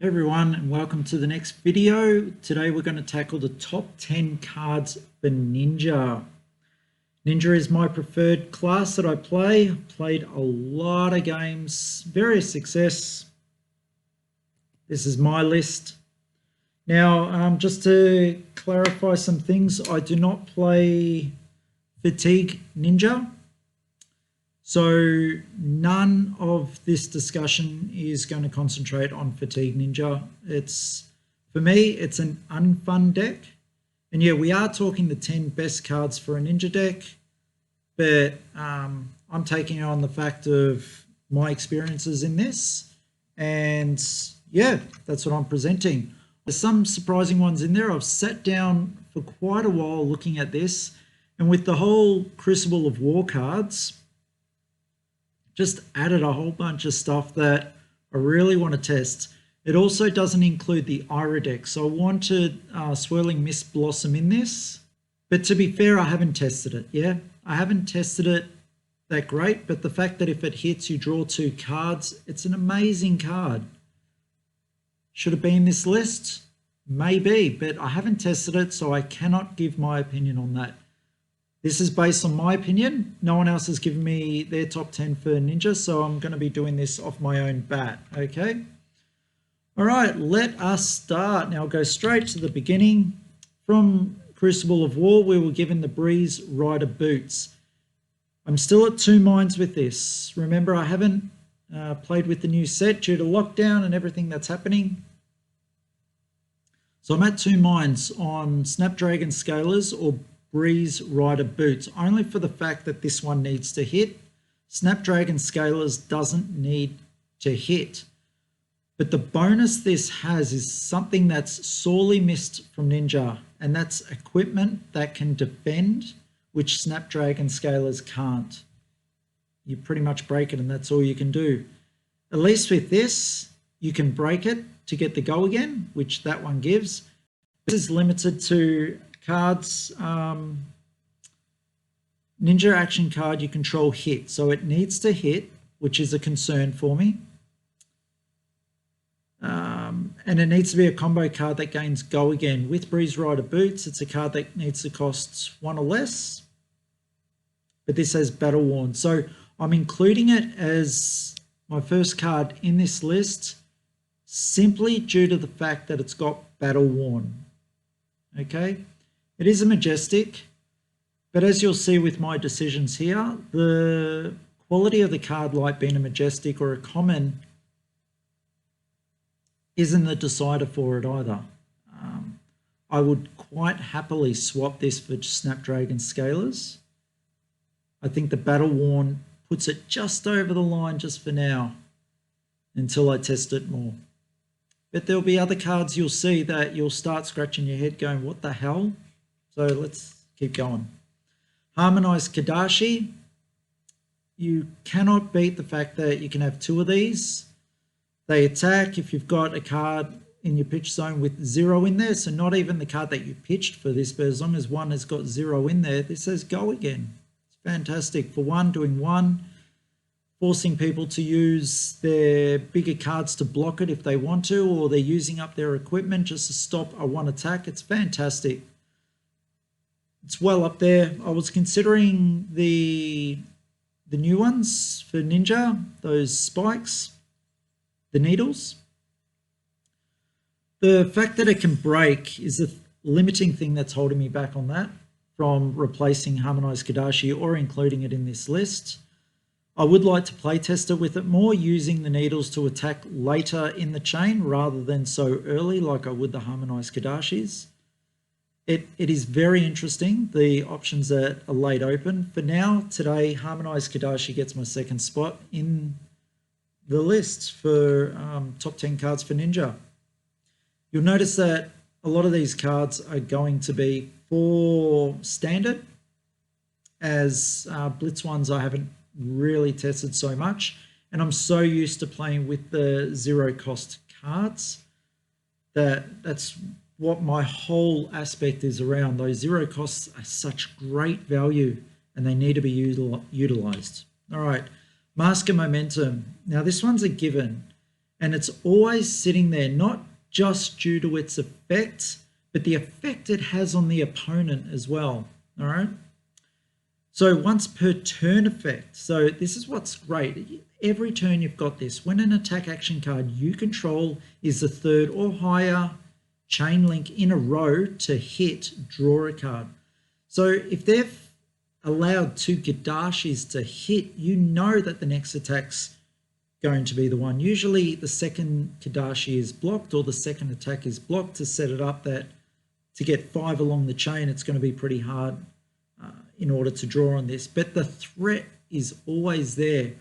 Hey everyone, and welcome to the next video. Today we're going to tackle the top 10 cards for Ninja. Ninja is my preferred class that I play. Played a lot of games, various success. This is my list. Now, just to clarify some things, I do not play Fatigue Ninja. So none of this discussion is going to concentrate on Fatigue Ninja. For me, it's an unfun deck. And yeah, we are talking the 10 best cards for a Ninja deck, but I'm taking on the fact of my experiences in this. And yeah, that's what I'm presenting. There's some surprising ones in there. I've sat down for quite a while looking at this, and with the whole Crucible of War cards, just added a whole bunch of stuff that I really want to test. It also doesn't include the Ira deck, so I wanted Swirling Mist Blossom in this. But to be fair, I haven't tested it, yeah? I haven't tested it that great, but the fact that if it hits, you draw 2 cards, it's an amazing card. Should it be in this list? Maybe, but I haven't tested it, so I cannot give my opinion on that. This is based on my opinion. No one else has given me their top 10 for Ninja, so I'm going to be doing this off my own bat, okay? All right, let us start. Now I'll go straight to the beginning. From Crucible of War, we were given the Breeze Rider Boots. I'm still at 2 minds with this. Remember, I haven't played with the new set due to lockdown and everything that's happening. So I'm at 2 minds on Snapdragon Scalers or Breeze Rider Boots, only for the fact that this one needs to hit. Snapdragon Scalers doesn't need to hit. But the bonus this has is something that's sorely missed from Ninja, and that's equipment that can defend, which Snapdragon Scalers can't. You pretty much break it and that's all you can do. At least with this, you can break it to get the go again, which that one gives. This is limited to cards. Ninja action card you control hit, so it needs to hit, which is a concern for me. And it needs to be a combo card that gains go again. With Breeze Rider Boots, it's a card that needs to cost 1 or less, but this has Battle Worn, so I'm including it as my first card in this list simply due to the fact that it's got Battle Worn. Okay. It is a majestic, but as you'll see with my decisions here, the quality of the card, like being a majestic or a common, isn't the decider for it either. I would quite happily swap this for Snapdragon Scalers. I think the Battle Worn puts it just over the line just for now until I test it more. But there'll be other cards you'll see that you'll start scratching your head going, what the hell? So let's keep going. Harmonize Kadashi. You cannot beat the fact that you can have 2 of these. They attack if you've got a card in your pitch zone with 0 in there. So not even the card that you pitched for this, but as long as one has got 0 in there, this says go again. It's fantastic. For 1, doing 1, forcing people to use their bigger cards to block it if they want to, or they're using up their equipment just to stop a 1 attack. It's fantastic. It's well up there. I was considering the new ones for Ninja, those spikes, the needles. The fact that it can break is a limiting thing that's holding me back on that from replacing Harmonize Kadashi or including it in this list. I would like to play test it with it more, using the needles to attack later in the chain rather than so early like I would the Harmonize Kadashis. It is very interesting, the options that are laid open. For now, today, Harmonize Kadashi gets my 2nd spot in the list for top 10 cards for Ninja. You'll notice that a lot of these cards are going to be for standard, as Blitz ones I haven't really tested so much. And I'm so used to playing with the 0 cost cards that's what my whole aspect is around. Those 0 costs are such great value and they need to be utilized. All right, Mask of Momentum. Now this one's a given. And it's always sitting there, not just due to its effect, but the effect it has on the opponent as well. All right. So once per turn effect. So this is what's great. Every turn you've got this. When an attack action card you control is the third or higher chain link in a row to hit, draw a card. So if they've allowed 2 Kadashis to hit, you know that the next attack's going to be the one. Usually the second Kadashi is blocked, or the second attack is blocked to set it up that to get 5 along the chain, it's going to be pretty hard in order to draw on this. But the threat is always there.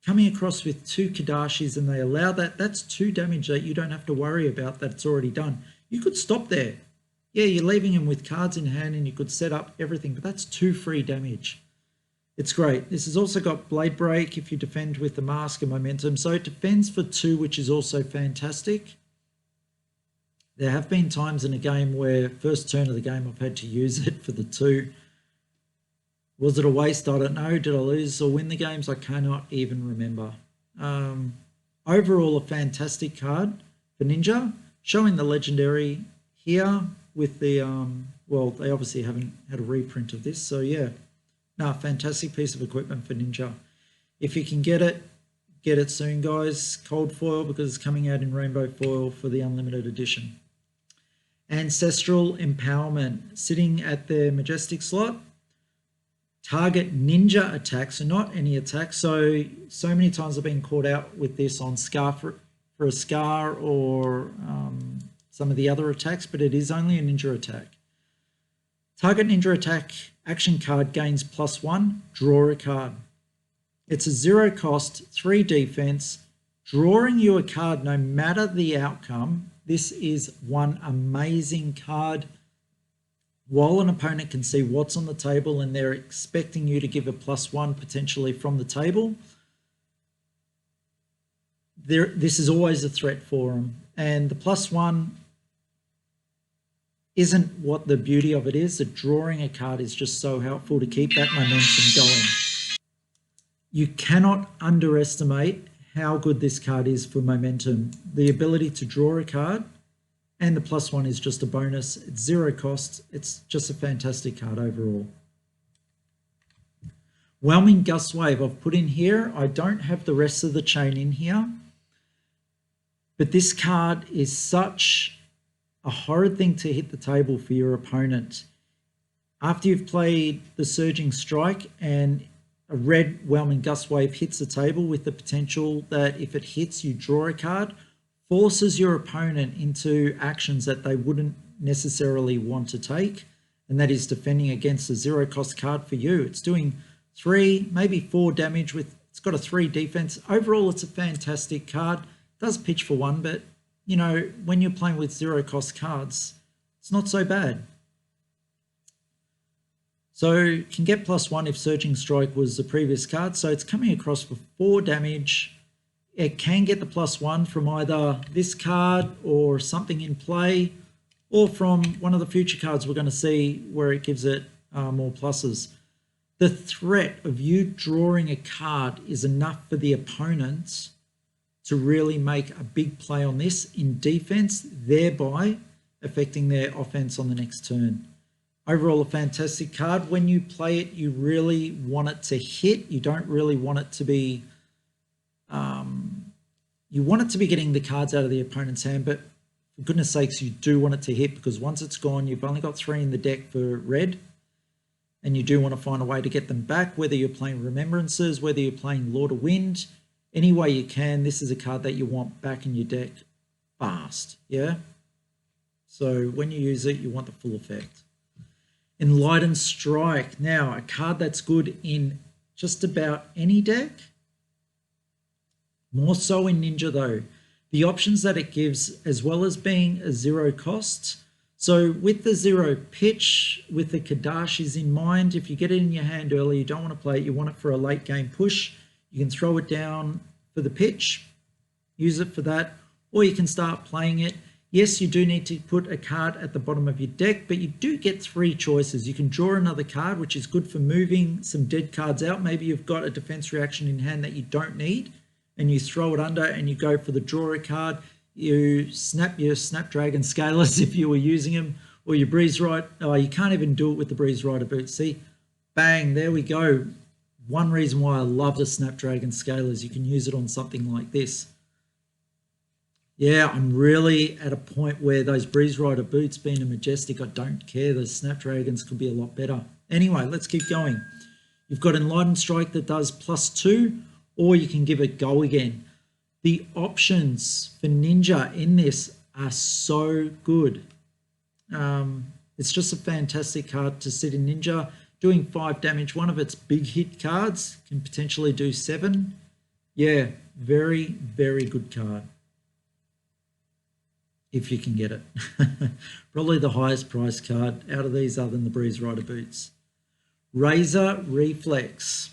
Coming across with 2 Kadashis and they allow that, that's 2 damage that you don't have to worry about, that it's already done. You could stop there. Yeah, you're leaving him with cards in hand and you could set up everything, but that's 2 free damage. It's great. This has also got Blade Break if you defend with the Mask and Momentum. So it defends for 2, which is also fantastic. There have been times in a game where first turn of the game I've had to use it for the 2. Was it a waste? I don't know. Did I lose or win the games? I cannot even remember. Overall, a fantastic card for Ninja. Showing the legendary here with the, well, they obviously haven't had a reprint of this. So yeah, no, fantastic piece of equipment for Ninja. If you can get it soon, guys. Cold foil, because it's coming out in rainbow foil for the unlimited edition. Ancestral Empowerment, sitting at the majestic slot. Target ninja attacks, so not any attack. So many times I've been caught out with this on Scar for a Scar or some of the other attacks, but it is only a ninja attack. Target ninja attack action card gains +1, draw a card. It's a 0 cost, 3 defense, drawing you a card no matter the outcome. This is one amazing card. While an opponent can see what's on the table and they're expecting you to give a +1 potentially from the table, this is always a threat for them. And the +1 isn't what the beauty of it is. The drawing a card is just so helpful to keep that momentum going. You cannot underestimate how good this card is for momentum. The ability to draw a card, and the +1 is just a bonus. It's 0 cost. It's just a fantastic card overall. Whelming Gus Wave I've put in here. I don't have the rest of the chain in here. But this card is such a horrid thing to hit the table for your opponent. After you've played the Surging Strike and a red Whelming Gus Wave hits the table with the potential that if it hits, you draw a card, forces your opponent into actions that they wouldn't necessarily want to take, and that is defending against a 0 cost card for you. It's doing 3, maybe 4 damage with, it's got a 3 defense. Overall, it's a fantastic card. It does pitch for 1, but you know, when you're playing with 0 cost cards, it's not so bad. So can get +1 if Surging Strike was the previous card. So it's coming across for 4 damage. It can get the +1 from either this card or something in play, or from one of the future cards we're going to see where it gives it more pluses. The threat of you drawing a card is enough for the opponent to really make a big play on this in defense, thereby affecting their offense on the next turn. Overall, a fantastic card. When you play it, you really want it to hit. You don't really want it to be... you want it to be getting the cards out of the opponent's hand, but for goodness sakes, you do want it to hit, because once it's gone, you've only got 3 in the deck for red, and you do want to find a way to get them back, whether you're playing Remembrances, whether you're playing Lord of Wind, any way you can. This is a card that you want back in your deck fast, yeah? So when you use it, you want the full effect. Enlightened Strike. Now, a card that's good in just about any deck. More so in Ninja though. The options that it gives, as well as being a 0 cost. So with the 0 pitch, with the Kadashis in mind, if you get it in your hand early, you don't want to play it, you want it for a late game push, you can throw it down for the pitch, use it for that, or you can start playing it. Yes, you do need to put a card at the bottom of your deck, but you do get 3 choices. You can draw another card, which is good for moving some dead cards out. Maybe you've got a defense reaction in hand that you don't need, and you throw it under and you go for the draw a card. You snap your Snapdragon Scalers if you were using them, or your Breeze Rider. Oh, you can't even do it with the Breeze Rider boots. See, bang, there we go. One reason why I love the Snapdragon Scalers, you can use it on something like this. Yeah, I'm really at a point where those Breeze Rider boots being a Majestic, I don't care. Those Snapdragons could be a lot better. Anyway, let's keep going. You've got Enlightened Strike that does +2, or you can give it Go Again. The options for Ninja in this are so good. It's just a fantastic card to sit in Ninja. Doing 5 damage, one of its big hit cards can potentially do 7. Yeah, very, very good card. If you can get it. Probably the highest price card out of these other than the Breeze Rider boots. Razor Reflex.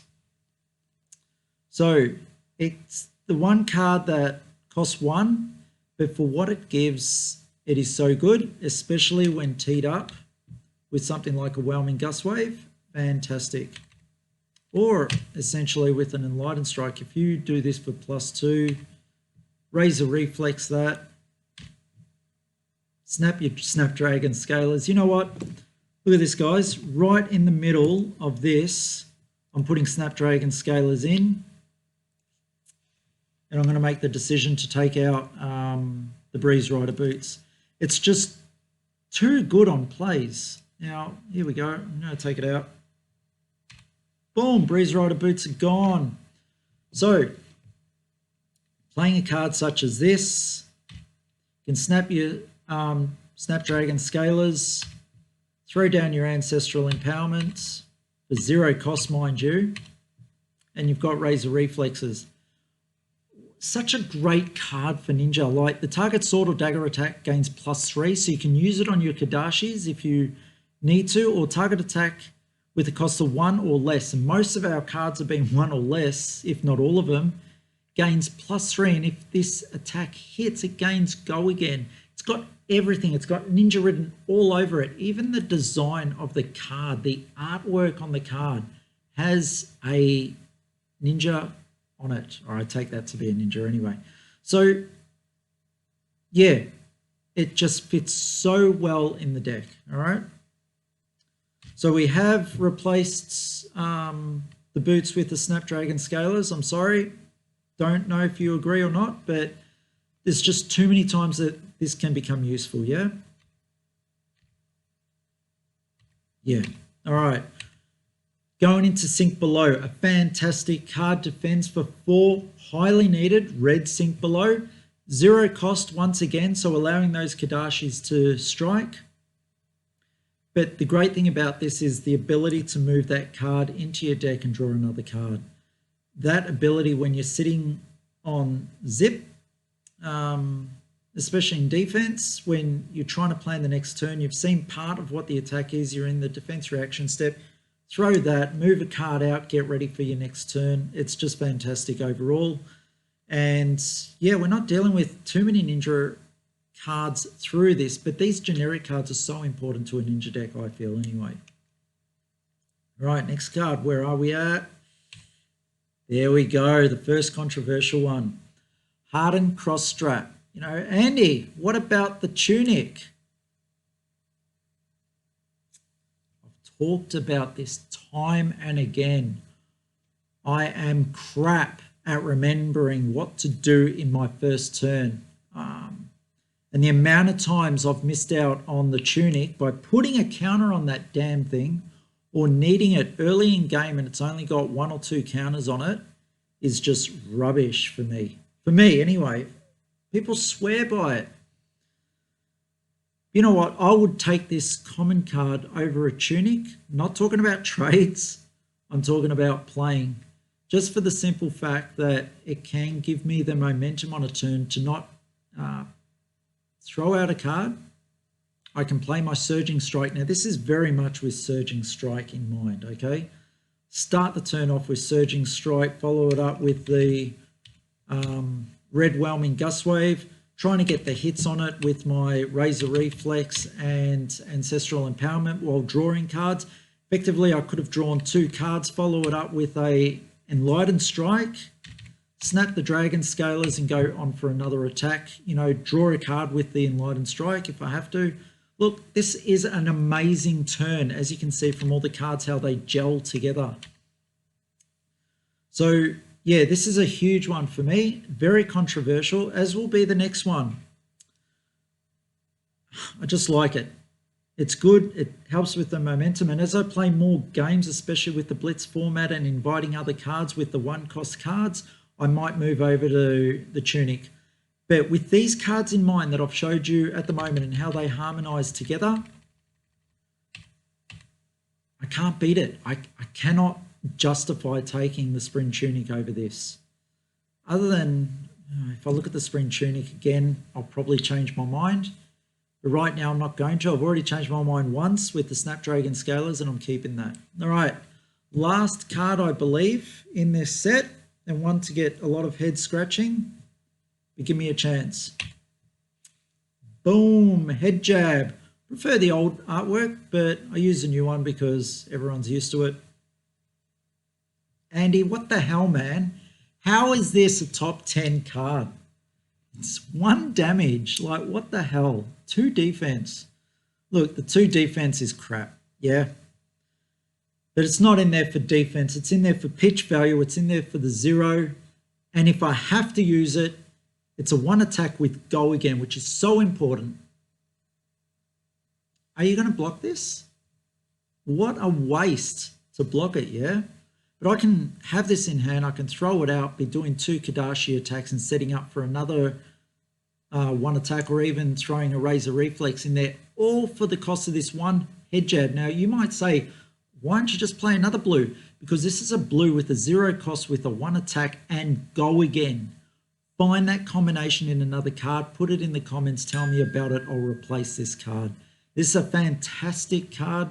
So it's the one card that costs 1, but for what it gives, it is so good, especially when teed up with something like a Whelming Gus Wave. Fantastic. Or essentially with an Enlightened Strike, if you do this for +2, Razor Reflex that, snap your Snapdragon Scalers. You know what? Look at this, guys. Right in the middle of this, I'm putting Snapdragon Scalers in, and I'm going to make the decision to take out the Breeze Rider boots. It's just too good on plays. Now, here we go. I'm going to take it out. Boom, Breeze Rider boots are gone. So, playing a card such as this, you can snap your Snapdragon Scalers, throw down your Ancestral Empowerment for 0 cost, mind you, and you've got Razor Reflexes. Such a great card for Ninja. Like, the target sword or dagger attack gains +3, so you can use it on your Kadashis if you need to, or target attack with a cost of 1 or less. And most of our cards have been 1 or less, if not all of them, gains +3. And if this attack hits, it gains Go Again. It's got everything. It's got Ninja written all over it. Even the design of the card, the artwork on the card has a Ninja on it. Or I take that to be a Ninja anyway. So yeah, it just fits so well in the deck. All right. So we have replaced the boots with the Snapdragon Scalers. I'm sorry. Don't know if you agree or not, but there's just too many times that this can become useful, yeah? Yeah. All right. Going into Sink Below, a fantastic card defense for 4 highly needed red Sink Below. 0 cost once again, so allowing those Kadashis to strike. But the great thing about this is the ability to move that card into your deck and draw another card. That ability when you're sitting on zip, especially in defense, when you're trying to plan the next turn, you've seen part of what the attack is, you're in the defense reaction step, throw that, move a card out, get ready for your next turn. It's just fantastic overall. And yeah, we're not dealing with too many Ninja cards through this, but these generic cards are so important to a Ninja deck, I feel anyway. Right, next card, where are we at? There we go, the first controversial one. Hardened Cross Strap. You know, Andy, what about the tunic? I've talked about this time and again. I am crap at remembering what to do in my first turn. And the amount of times I've missed out on the tunic by putting a counter on that damn thing or needing it early in game and it's only got 1 or 2 counters on it is just rubbish for me. For me, anyway. People swear by it. You know what? I would take this common card over a tunic. Not talking about trades. I'm talking about playing. Just for the simple fact that it can give me the momentum on a turn to not throw out a card. I can play my Surging Strike. Now, this is very much with Surging Strike in mind, okay? Start the turn off with Surging Strike, follow it up with the red Whelming Gus Wave, trying to get the hits on it with my Razor Reflex and Ancestral Empowerment while drawing cards. Effectively, I could have drawn 2 cards, follow it up with a Enlightened Strike, snap the dragon scalers and go on for another attack. You know, draw a card with the Enlightened Strike if I have to. Look, this is an amazing turn, as you can see from all the cards, how they gel together. So, yeah, this is a huge one for me. Very controversial, as will be the next one. I just like it. It's good. It helps with the momentum. And as I play more games, especially with the Blitz format and inviting other cards with the one-cost cards, I might move over to the Tunic. But with these cards in mind that I've showed you at the moment and how they harmonize together, I can't beat it. I cannot justify taking the Spring Tunic over this. Other than, if I look at the Spring Tunic again, I'll probably change my mind. But right now I'm not going to. I've already changed my mind once with the Snapdragon Scalers and I'm keeping that. All right, last card I believe in this set, and one to get a lot of head scratching. But give me a chance. Boom, head jab. Prefer the old artwork, but I use the new one because everyone's used to it. Andy, what the hell, man? How is this a top 10 card? It's 1 damage. Like, what the hell? 2 defense. Look, the 2 defense is crap. Yeah. But it's not in there for defense. It's in there for pitch value. It's in there for the 0. And if I have to use it, it's a 1 attack with go again, which is so important. Are you going to block this? What a waste to block it, yeah? But I can have this in hand. I can throw it out, be doing 2 Kadashi attacks and setting up for another 1 attack, or even throwing a Razor Reflex in there, all for the cost of this 1 head jab. Now, you might say, why don't you just play another blue? Because this is a blue with a 0 cost with a 1 attack and go again. Find that combination in another card. Put it in the comments. Tell me about it. I'll replace this card. This is a fantastic card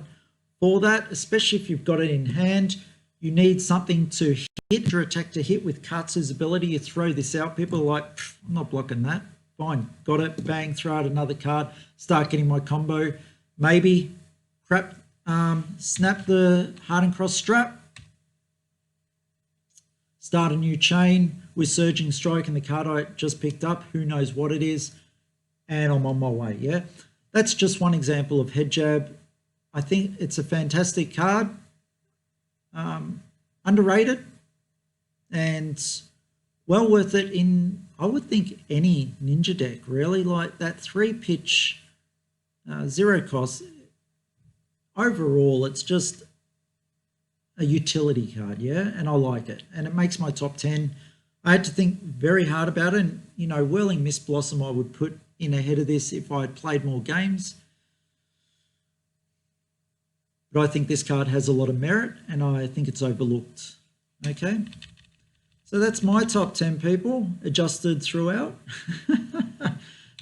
for that, especially if you've got it in hand. You need something to hit, your attack to hit with Katsu's ability. You throw this out. People are like, I'm not blocking that. Fine, got it. Bang, throw out another card. Start getting my combo. Maybe snap the Hardened cross strap. Start a new chain with Surging Strike and the card I just picked up. Who knows what it is. And I'm on my way, yeah? That's just one example of head jab. I think it's a fantastic card. Underrated and well worth it in, I would think, any ninja deck, really. Like that 3 pitch 0 cost. Overall, it's just a utility card, yeah, and I like it, and it makes my top 10. I had to think very hard about it, and you know, Whirling Mist Blossom I would put in ahead of this if I had played more games. But I think this card has a lot of merit and I think it's overlooked. Okay, so that's my top 10, people, adjusted throughout.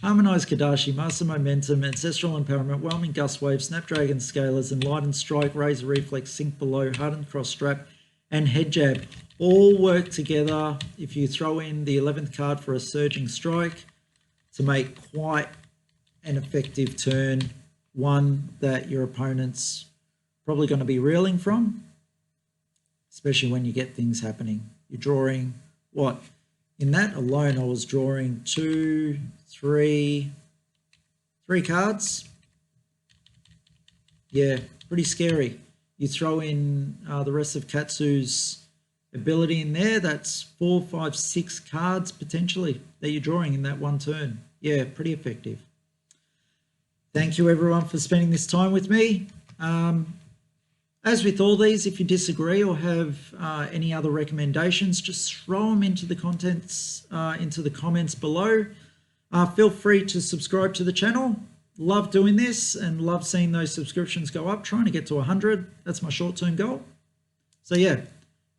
Harmonize Kadashi, Master Momentum, Ancestral Empowerment, Whelming Gus Wave, Snapdragon Scalers, Enlightened Strike, Razor Reflex, Sink Below, Hardened Cross Strap, and Head Jab all work together if you throw in the 11th card for a Surging Strike to make quite an effective turn, one that your opponent's probably going to be reeling from, especially when you get things happening. You're drawing what? In that alone, I was drawing 2, 3 cards. Yeah, pretty scary. You throw in the rest of Katsu's ability in there, that's 4, 5, 6 cards potentially that you're drawing in that one turn. Yeah, pretty effective. Thank you everyone for spending this time with me. As with all these, if you disagree or have any other recommendations, just throw them into the into the comments below. Feel free to subscribe to the channel. Love doing this and love seeing those subscriptions go up, trying to get to 100. That's my short-term goal. So yeah,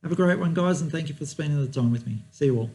have a great one, guys, and thank you for spending the time with me. See you all.